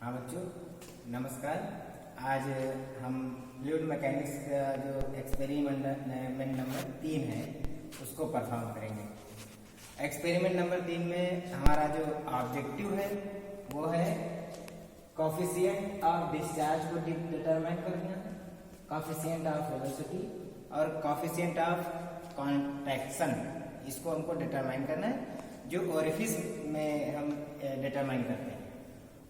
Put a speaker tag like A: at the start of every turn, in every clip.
A: हाँ बच्चों, नमस्कार। आज हम फ्लूइड मैकेनिक्स का जो एक्सपेरिमेंट नंबर 3 है उसको परफॉर्म करेंगे। एक्सपेरिमेंट नंबर 3 में हमारा जो ऑब्जेक्टिव है वो है कोफिशिएंट ऑफ डिस्चार्ज को डिटरमाइन करना, कोफिशिएंट ऑफ वेलोसिटी और कोफिशिएंट ऑफ कॉन्ट्रैक्शन, इसको हमको डिटरमाइन करना है जो ओरिफिस में हम डिटरमाइन करते हैं।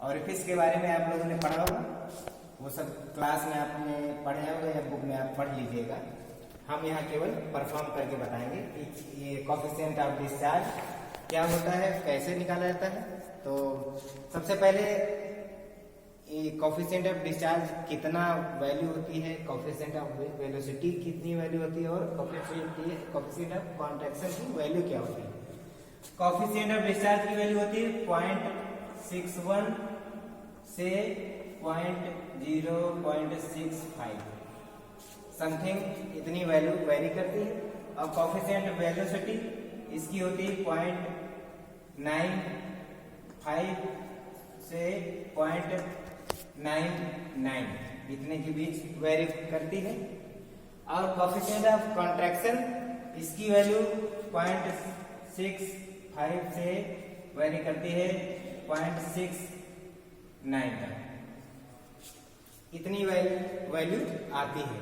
A: ओरिफिस के बारे में आप लोगों ने पढ़ा होगा, वो सब क्लास में आपने पढ़े होगा या बुक में आप पढ़ लीजिएगा। हम यहाँ केवल परफॉर्म करके बताएंगे कि ये कोफिशिएंट ऑफ डिस्चार्ज क्या होता है, कैसे निकाला जाता है। तो सबसे पहले ये कोफिशिएंट ऑफ डिस्चार्ज कितना वैल्यू होती है, कोफिशिएंट ऑफ वेलोसिटी कितनी वैल्यू होती है और कोफिशिएंट ऑफ कॉन्ट्रैक्शन की वैल्यू क्या होती है। कोफिशिएंट ऑफ डिस्चार्ज की वैल्यू होती है 0.61 से 0.65 समथिंग, इतनी वैल्यू वेरी करती है। और कोफिशिएंट ऑफ वेलोसिटी इसकी होती है 0.95 से 0.99, इतने के बीच वेरी करती है। और कोफिशिएंट ऑफ कॉन्ट्रैक्शन इसकी वैल्यू 0.65 से वेरी करती है 0.69 तक, इतनी वैल्यू आती है।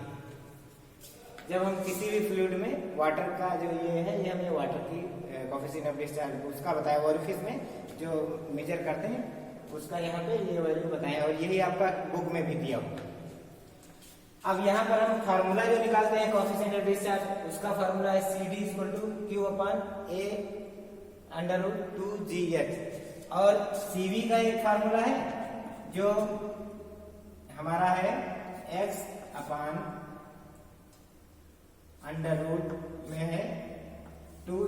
A: जब हम किसी भी फ्लूइड में वाटर का जो ये है, ये हमने वाटर की कोफिशिएंट ऑफ डिस्चार्ज उसका बताया, ओरिफिस में जो मेजर करते हैं उसका यहाँ पे ये वैल्यू बताया और यही आपका बुक में भी दिया होगा। अब यहाँ पर हम फार्मूला जो निकालते हैं कोफिशिएंट ऑफ डिस्चार्ज, उसका फार्मूला है CD = Q/A√2GH और CV का एक फार्मूला है जो हमारा है X/√, में है 2 ×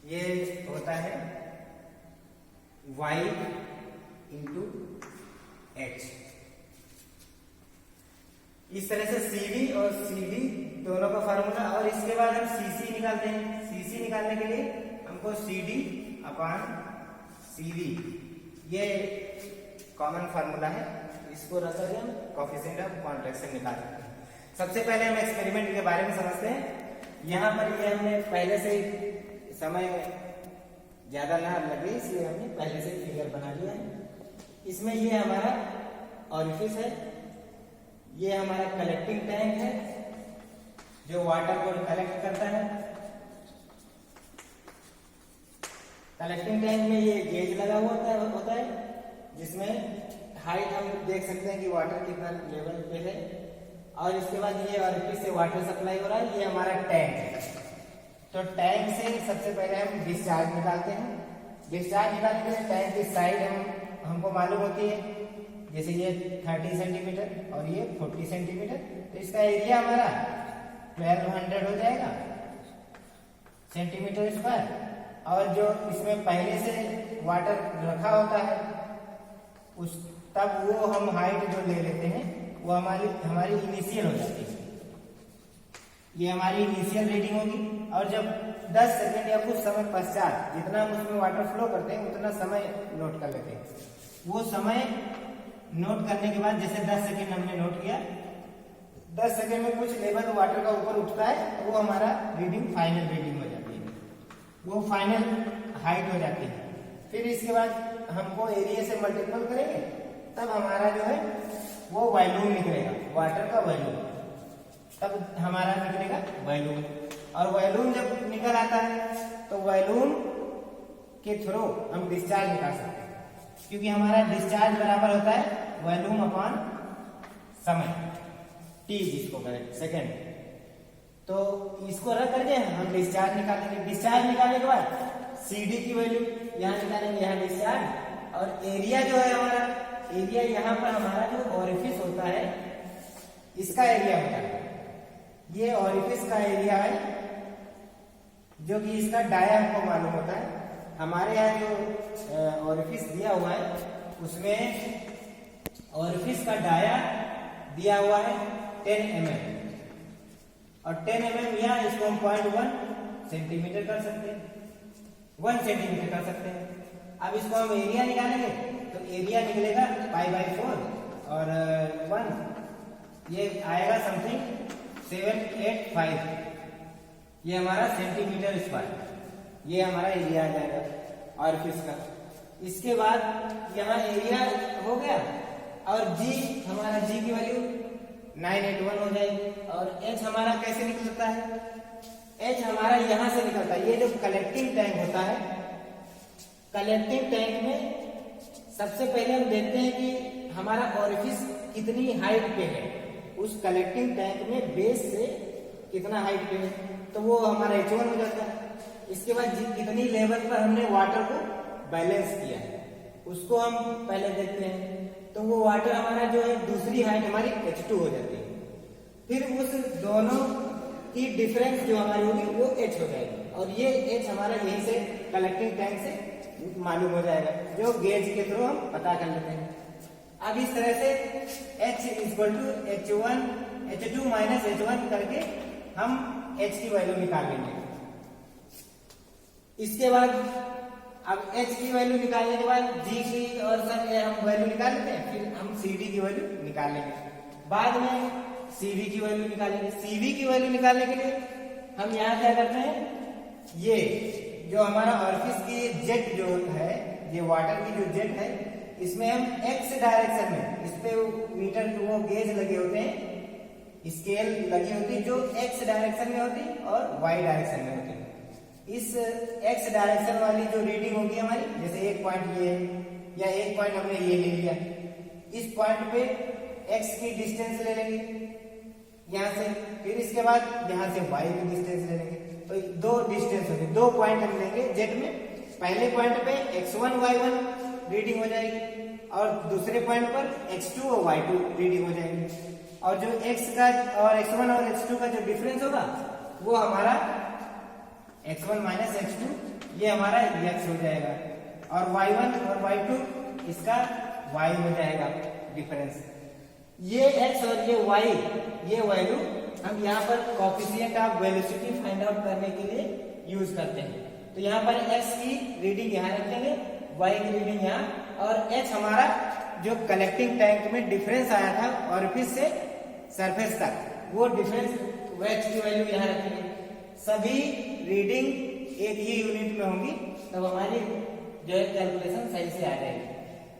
A: ये होता है Y/H। इस तरह से CV और CD दोनों का फार्मूला। और इसके बाद हम CC निकालते हैं। CC निकालने के लिए हमको CD/CV ये कॉमन फार्मूला है, इसको रख करके हम कोफिशिएंट ऑफ कॉन्ट्रैक्शन निकाल सकते हैं। सबसे पहले हम एक्सपेरिमेंट के बारे में समझते हैं। यहाँ पर ये हमने पहले से समय ज्यादा ना लगे इसलिए हमने पहले से फिगर बना लिया है। इसमें ये हमारा ओरिफिस है, ये हमारा कलेक्टिंग टैंक है जो वाटर को कलेक्ट करता है। कलेक्टिंग टैंक में ये गेज लगा हुआ होता है जिसमें हाइट हम देख सकते हैं कि वाटर कितना लेवल पे है। और इसके बाद ये ओरिफिस से वाटर सप्लाई हो रहा है, ये हमारा टैंक है। तो टैंक से सबसे पहले हम डिस्चार्ज निकालते हैं। डिस्चार्ज निकालने के लिए टैंक की साइड हमको मालूम होती है, जैसे ये 30 सेंटीमीटर और ये 40 सेंटीमीटर, तो इसका एरिया हमारा 1200 हो जाएगा सेंटीमीटर स्क्वायर। और जो इसमें पहले से वाटर रखा होता है उस तब वो हम हाइट जो ले लेते हैं वो हमारी इनिशियल हो जाती है, ये हमारी इनिशियल रीडिंग होगी। और जब 10 सेकंड या कुछ समय पश्चात जितना हम उसमें वाटर फ्लो करते हैं उतना समय नोट कर लेते हैं। वो समय नोट करने के बाद जैसे 10 सेकंड हमने नोट किया, 10 सेकंड में कुछ लेवल वाटर का ऊपर उठता है तो वो हमारा रीडिंग फाइनल रीडिंग हो जाती है, वो फाइनल हाइट हो जाती है। फिर इसके बाद हमको एरिया से मल्टीपल करेंगे तब हमारा जो है वो वॉल्यूम निकलेगा, वाटर का वॉल्यूम, तब हमारा निकलेगा वॉल्यूम। और वॉल्यूम जब निकल आता है तो वॉल्यूम के थ्रू हम डिस्चार्ज निकाल सकते हैं, क्योंकि हमारा डिस्चार्ज बराबर होता है वॉल्यूम अपॉन समय, T जिसको करें सेकेंड। तो इसको रख करके हम डिस्चार्ज निकालेंगे। डिस्चार्ज निकालने के बाद CD की वैल्यू यहाँ निकालेंगे, यहाँ डिस्चार्ज। और एरिया जो है हमारा, एरिया यहाँ पर हमारा जो ओरिफिस होता है इसका एरिया होता है, ये ओरिफिस का एरिया है जो कि इसका डाया हमको मालूम होता है। हमारे यहाँ जो ओरिफिस दिया हुआ है उसमें ओरिफिस का डाया दिया हुआ है 10 mm और 10 mm यहाँ इसको हम 0.1 सेंटीमीटर कर सकते हैं। 1 सेंटीमीटर कर सकते हैं। अब इसको हम एरिया निकालेंगे तो एरिया निकलेगा π/4 और 1 ये आएगा समथिंग 785, ये हमारा सेंटीमीटर स्क्वायर, ये हमारा एरिया आ जाएगा ऑरिफिस का। इसके बाद यहाँ एरिया हो गया और जी हमारा जी की वैल्यू 981 हो जाएगी। और एच हमारा कैसे निकलता है? एच हमारा यहां से निकलता है, ये जो कलेक्टिंग टैंक होता है, कलेक्टिंग टैंक में सबसे पहले हम देखते हैं कि हमारा ऑरिफिस कितनी हाइट पे है, उस कलेक्टिंग टैंक में बेस से कितना हाइट पे है, तो वो हमारा H1 हो जाता है। इसके बाद कितनी लेवल पर हमने वाटर को बैलेंस किया है उसको हम पहले देखते हैं, तो वो वाटर हमारा जो है दूसरी हाइट हमारी H2 हो जाती है। फिर उस दोनों की डिफरेंस जो हमारी होगी वो H हो जाएगी, और ये H हमारा यहीं से कलेक्टिंग टैंक से मालूम हो जाएगा, जो गेज के थ्रू हम पता कर लेते हैं। अब इस तरह से H = H2 - H1 करके हम H की वैल्यू निकाल लेंगे। इसके बाद अब H की वैल्यू निकालने के बाद G की और सब हम वैल्यू निकाल लेते हैं, फिर हम CD की वैल्यू निकाल लेंगे, बाद में CV की वैल्यू निकालेंगे। CV की वैल्यू निकालने के लिए हम यहाँ क्या करते हैं, ये जो हमारा ऑरिफिस की जेट जो है, ये वाटर की जो जेट है, इसमें हम X डायरेक्शन में, इस पे मीटर वो गेज लगे होते हैं, स्केल लगी होती है जो X डायरेक्शन में होती है और Y डायरेक्शन में होती है। इस X डायरेक्शन वाली जो रीडिंग होगी हमारी, जैसे एक पॉइंट ये है या एक पॉइंट हमने ये ले लिया, इस पॉइंट पे X की डिस्टेंस ले लेंगे यहाँ से, फिर इसके बाद यहाँ से Y की डिस्टेंस ले लेंगे, तो दो डिस्टेंस होगी, 2 पॉइंट हम लेंगे जेट में। पहले पॉइंट पे X1 Y1 रीडिंग हो जाएगी और दूसरे पॉइंट पर X2 और Y2 रीडिंग हो जाएगी, और जो X का और X1 और X2 का जो डिफरेंस होगा वो हमारा X1 - X2 ये हमारा X हो जाएगा, और Y1 और Y2 इसका Y हो जाएगा डिफरेंस। ये X और ये Y ये वैल्यू हम यहाँ पर coefficient of velocity find out करने के लिए यूज करते हैं। तो यहाँ पर X की रीडिंग यहाँ रखेंगे, Y की रीडिंग यहाँ, और H हमारा जो कलेक्टिंग टैंक में डिफरेंस आया था ऑरिफिस से सरफेस तक, वो डिफरेंस H की वैल्यू यहाँ रखेंगे। सभी रीडिंग एक ही यूनिट में होंगी, तब हमारी जो है कैलकुलेशन सही से आ जाएगी।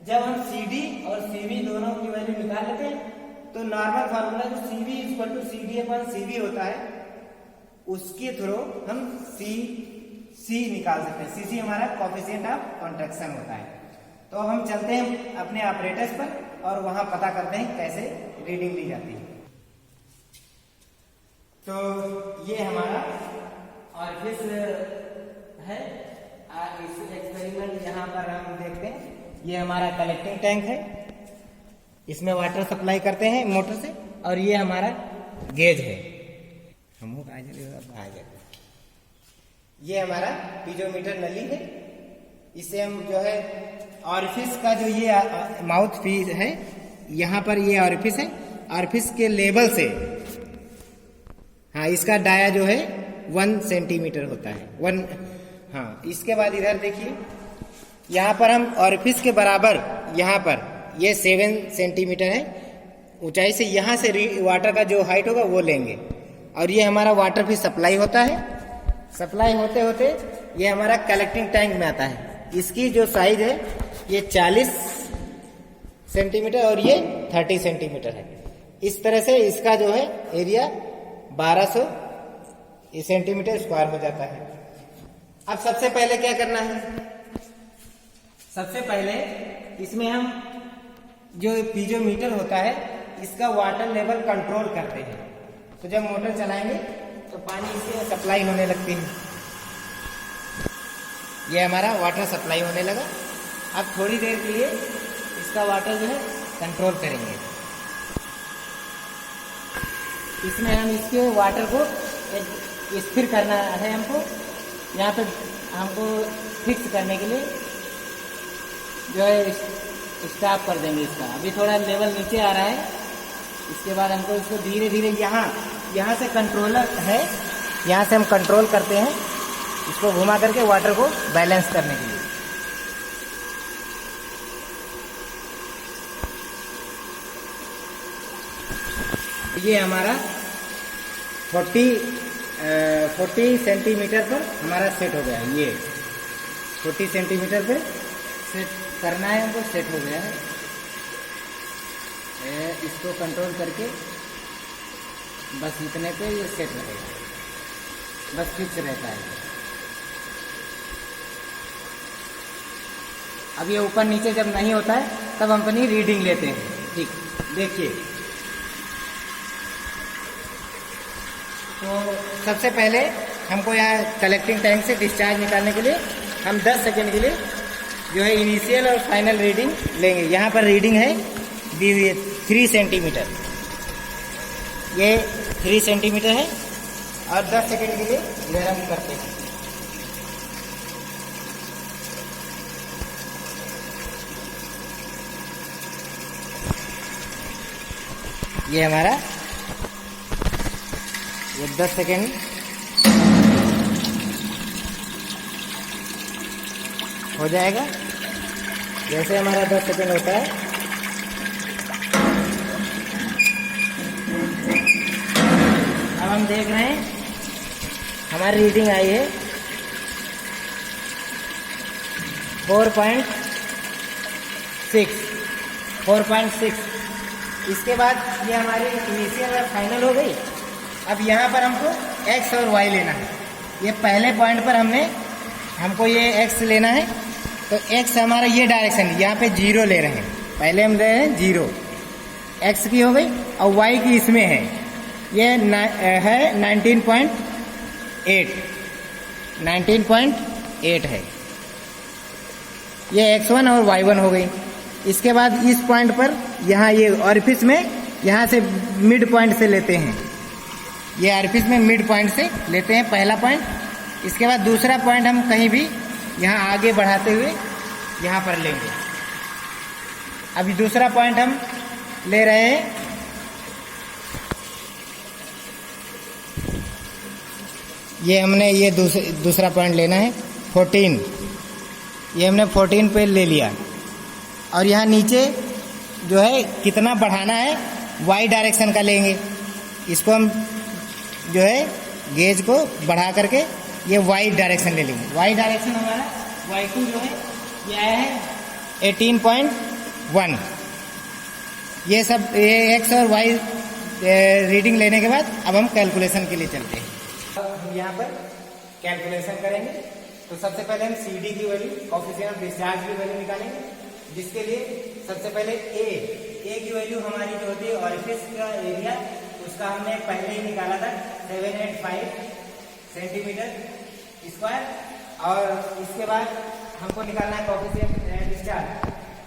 A: जब हम CD और CV दोनों की वैल्यू निकाल लेते हैं, तो नॉर्मल फार्मूला जो CV = CD/CV होता है, उसके थ्रू हम C निकाल सकते हैं। CC हमारा कोएफिशिएंट ऑफ कॉन्ट्रैक्शन होता है। तो हम चलते हैं अपने ऑपरेटर्स पर और वहां पता करते हैं कैसे रीडिंग ली जाती है। तो ये हमारा ऑरिफिस है, इस एक्सपेरिमेंट यहाँ पर हम देखते हैं, ये हमारा कलेक्टिंग टैंक है, इसमें वाटर सप्लाई करते हैं मोटर से, और ये हमारा गेज है, ये हमारा पीजोमीटर नली है। इसे हम जो है ऑरिफिस का जो ये माउथ पीस है, यहाँ पर ये ऑरिफिस है, ऑरिफिस के लेवल से, हाँ, इसका डाया जो है 1 सेंटीमीटर होता है, 1, हाँ। इसके बाद इधर देखिए, यहाँ पर हम ऑरिफिस के बराबर, यहाँ पर ये 7 सेंटीमीटर है ऊंचाई से, यहाँ से वाटर का जो हाइट होगा वो लेंगे, और ये हमारा वाटर भी सप्लाई होता है। सप्लाई होते होते ये हमारा कलेक्टिंग टैंक में आता है। इसकी जो साइज है ये 40 सेंटीमीटर और ये 30 सेंटीमीटर है। इस तरह से इसका जो है एरिया 1200 सेंटीमीटर स्क्वायर हो जाता है। अब सबसे पहले क्या करना है, सबसे पहले इसमें हम जो पीजोमीटर होता है इसका वाटर लेवल कंट्रोल करते हैं। तो जब मोटर चलाएंगे तो पानी इससे सप्लाई होने लगती है, ये हमारा वाटर सप्लाई होने लगा। अब थोड़ी देर के लिए इसका वाटर जो है कंट्रोल करेंगे। इसमें हम इसके वाटर को स्थिर करना है, हमको यहाँ पे हमको फिक्स करने के लिए जो है स्टॉप कर देंगे इसका। अभी थोड़ा लेवल नीचे आ रहा है, इसके बाद हमको इसको धीरे धीरे यहाँ से कंट्रोलर है, यहाँ से हम कंट्रोल करते हैं इसको घुमा करके वाटर को बैलेंस करने के लिए। ये हमारा 40 सेंटीमीटर पर हमारा सेट हो गया है। ये 40 सेंटीमीटर पे सेट करना है हमको, सेट हो गया है। इसको कंट्रोल करके बस इतने पे ये सेट रहेगा, बस फिक्स रहता है। अब ये ऊपर नीचे जब नहीं होता है तब हम अपनी रीडिंग लेते हैं। ठीक, देखिए तो सबसे पहले हमको यहाँ कलेक्टिंग टैंक से डिस्चार्ज निकालने के लिए हम 10 सेकेंड के लिए जो है इनिशियल और फाइनल रीडिंग लेंगे। यहाँ पर रीडिंग है दी हुई है 3 सेंटीमीटर, ये 3 सेंटीमीटर है और 10 सेकेंड के लिए गर्म करते हैं। ये हमारा ये 10 सेकेंड हो जाएगा। जैसे हमारा 10 सेकेंड होता है अब हम देख रहे हैं हमारी रीडिंग आई है 4.6। इसके बाद ये हमारी इनिशियल और फाइनल हो गई। अब यहाँ पर हमको x और y लेना है। ये पहले पॉइंट पर हमको ये x लेना है, तो x हमारा ये डायरेक्शन, यहाँ पे 0 ले रहे हैं। पहले हम ले रहे हैं 0, x की हो गई और y की इसमें है, ये है 19.8 है। ये x1 और y1 हो गई। इसके बाद इस पॉइंट पर यहाँ ये ऑरिफिस में यहाँ से मिड पॉइंट से लेते हैं, ये ऑरिफिस में मिड पॉइंट से लेते हैं पहला पॉइंट। इसके बाद दूसरा पॉइंट हम कहीं भी यहाँ आगे बढ़ाते हुए यहाँ पर लेंगे। अभी दूसरा पॉइंट हम ले रहे हैं ये हमने ये दूसरा पॉइंट लेना है 14, ये हमने 14 पे ले लिया। और यहाँ नीचे जो है कितना बढ़ाना है y डायरेक्शन का लेंगे। इसको हम जो है गेज को बढ़ा करके ये y डायरेक्शन ले लेंगे। y डायरेक्शन हमारा y2 जो है ये आया है 18.1। ये सब ये x और y रीडिंग लेने के बाद अब हम कैलकुलेशन के लिए चलते हैं। हम यहाँ पर कैलकुलेशन करेंगे। तो सबसे पहले हम CD की वैल्यू, कोएफिशिएंट ऑफ डिस्चार्ज की वैल्यू निकालेंगे, जिसके लिए सबसे पहले A की वैल्यू हमारी जो होती है ऑरिफिस का एरिया, उसका हमने पहले ही निकाला था 785 सेंटीमीटर स्क्वायर। और इसके बाद हमको निकालना है कोएफिशिएंट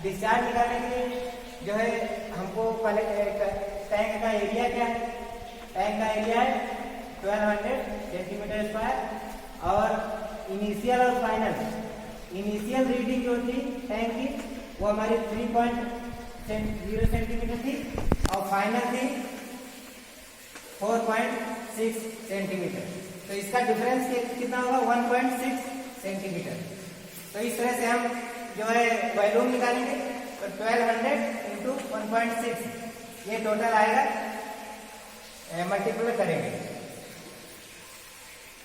A: डिस्चार्ज निकालने के लिए जो है हमको पहले टैंक का एरिया क्या है, टैंक का एरिया है 1200 सेंटीमीटर स्क्वायर। और इनिशियल और फाइनल, इनिशियल रीडिंग जो थी टैंक की वो हमारी 3.0 सेंटीमीटर थी और फाइनल थी 4.6 सेंटीमीटर। तो इसका डिफरेंस कितना होगा 1.6 सेंटीमीटर। तो इस तरह से हम जो है वॉल्यूम निकालेंगे। तो 1200 इंटू 1.6 ये टोटल आएगा, मल्टीप्लाई करेंगे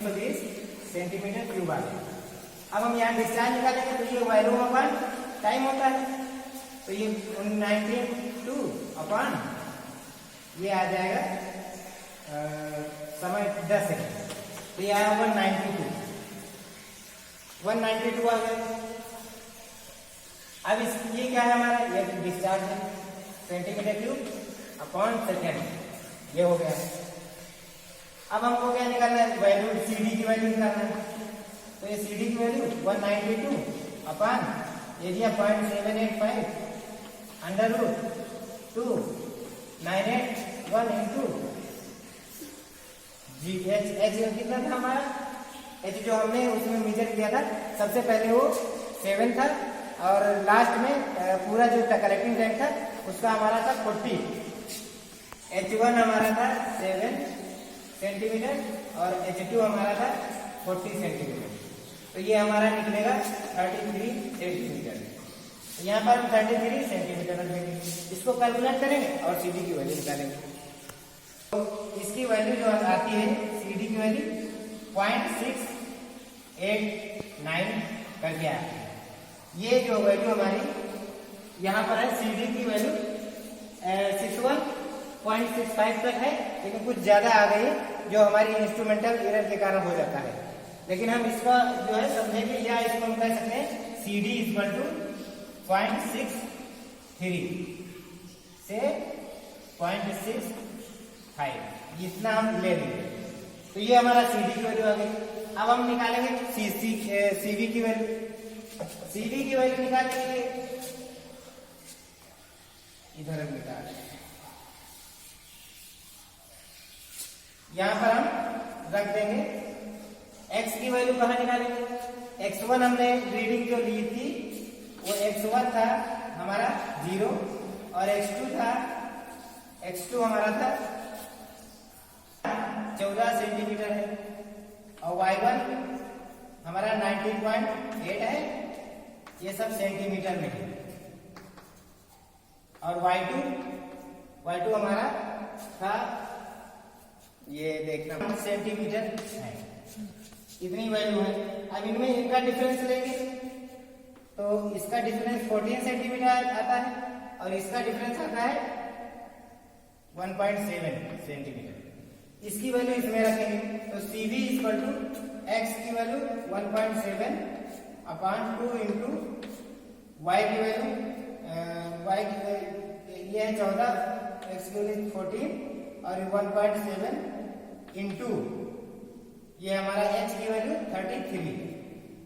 A: 20 सेंटीमीटर क्यूब आ गया। अब हम यहाँ डिस्चार्ज निकालेंगे तो ये वॉल्यूम अपन टाइम होता है, तो ये 92 अपन ये आ जाएगा समय 10 सेकेंड। तो ये आया 192 आ गया। अब ये क्या है हमारा, ये डिस्चार्ज है सेंटीमीटर क्यूब अपॉन सेकेंड, ये हो गया। अब हमको क्या निकालना है, वैल्यू CD की वैल्यू निकालना है। तो ये CD की value 192 upon area 0.785 under root 2981 into H कितना था हमारा, H जो हमने उसमें मेजर किया था सबसे पहले वो 7 था और लास्ट में पूरा जो कलेक्टिंग टैंक था उसका हमारा था 40। H1 हमारा था 7 सेंटीमीटर और H2 हमारा था 40 सेंटीमीटर। तो ये हमारा निकलेगा 33 सेंटीमीटर। यहाँ पर हम 33 सेंटीमीटर रख देंगे, इसको कैलकुलेट करेंगे और CD की वैल्यू निकालेंगे। तो इसकी वैल्यू जो आती है CD की वैल्यू 0.689 करके आती है। ये जो वैल्यू हमारी यहाँ पर है CD की वैल्यू 61.65 तक है, लेकिन कुछ ज्यादा आ गई है जो हमारी इंस्ट्रूमेंटल एरर के कारण हो जाता है। लेकिन हम इसका जो है समझेंगे, या इसको हम कह सकते हैं CD इक्वल टू 0.63 से 0.65, इतना हम ले लेंगे। तो ये हमारा CD की वैल्यू आ गई। अब हम निकालेंगे CV की वैल्यू। CV की वैल्यू निकालने के लिए इधर हम निकाल, यहां पर हम रख देंगे x की वैल्यू। कहां निकालेंगे? x1 हमने रीडिंग जो ली थी वो x1 था हमारा 0 और x2 हमारा था 14 सेंटीमीटर है, और y1 हमारा 19.8 है, ये सब सेंटीमीटर में है। और y2 हमारा था, ये देखना, सेंटीमीटर है। इतनी वैल्यू है। अब इनमें इनका डिफरेंस लेंगे तो इसका डिफरेंस 14 सेंटीमीटर आता है और इसका डिफरेंस आता है 1.7 सेंटीमीटर। इसकी वैल्यू इसमें रखेंगे तो CV इक्वल टू x की वैल्यू 1.7 अपॉन 2 इंटू y की वैल्यू ये है 14, x की वैल्यू 14 और 1.7 इंटू ये हमारा h की वैल्यू 33।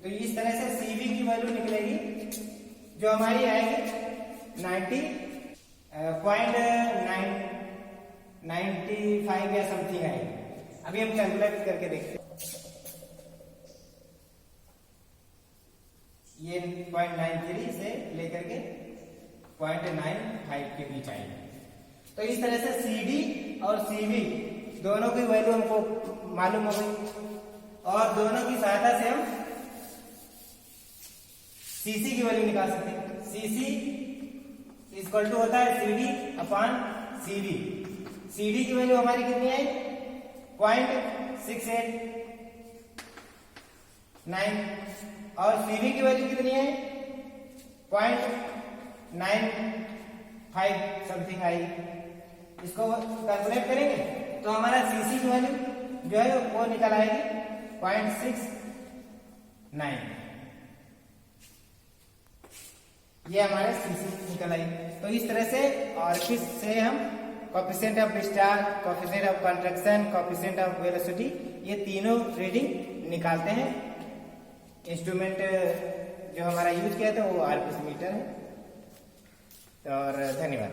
A: तो इस तरह से CV की वैल्यू निकलेगी जो हमारी आएगी 90.95 या समथिंग आएगी। अभी हम कैलकुलेट करके देखते हैं। ये 0.93 से लेकर के 0.95 के बीच आएगी। तो इस तरह से CD और CV दोनों की वैल्यू हमको मालूम हो गई, और दोनों की सहायता से हम CC की वैल्यू निकाल सकते हैं। CC इक्वल टू होता है CD अपॉन CV। CD की वैल्यू हमारी कितनी है? 0.689 और CV की वैल्यू कितनी है? 0.95 समथिंग आई। इसको कैलकुलेट करेंगे तो हमारा CC की वैल्यू जो है वो निकल आएगी 0.69। ये हमारे CC निकल आई। तो इस तरह से ऑर्किड से हम coefficient of discharge, coefficient of contraction, coefficient of velocity, ये तीनों रीडिंग निकालते हैं। इंस्ट्रूमेंट जो हमारा यूज किया था वो RPS मीटर है। और धन्यवाद।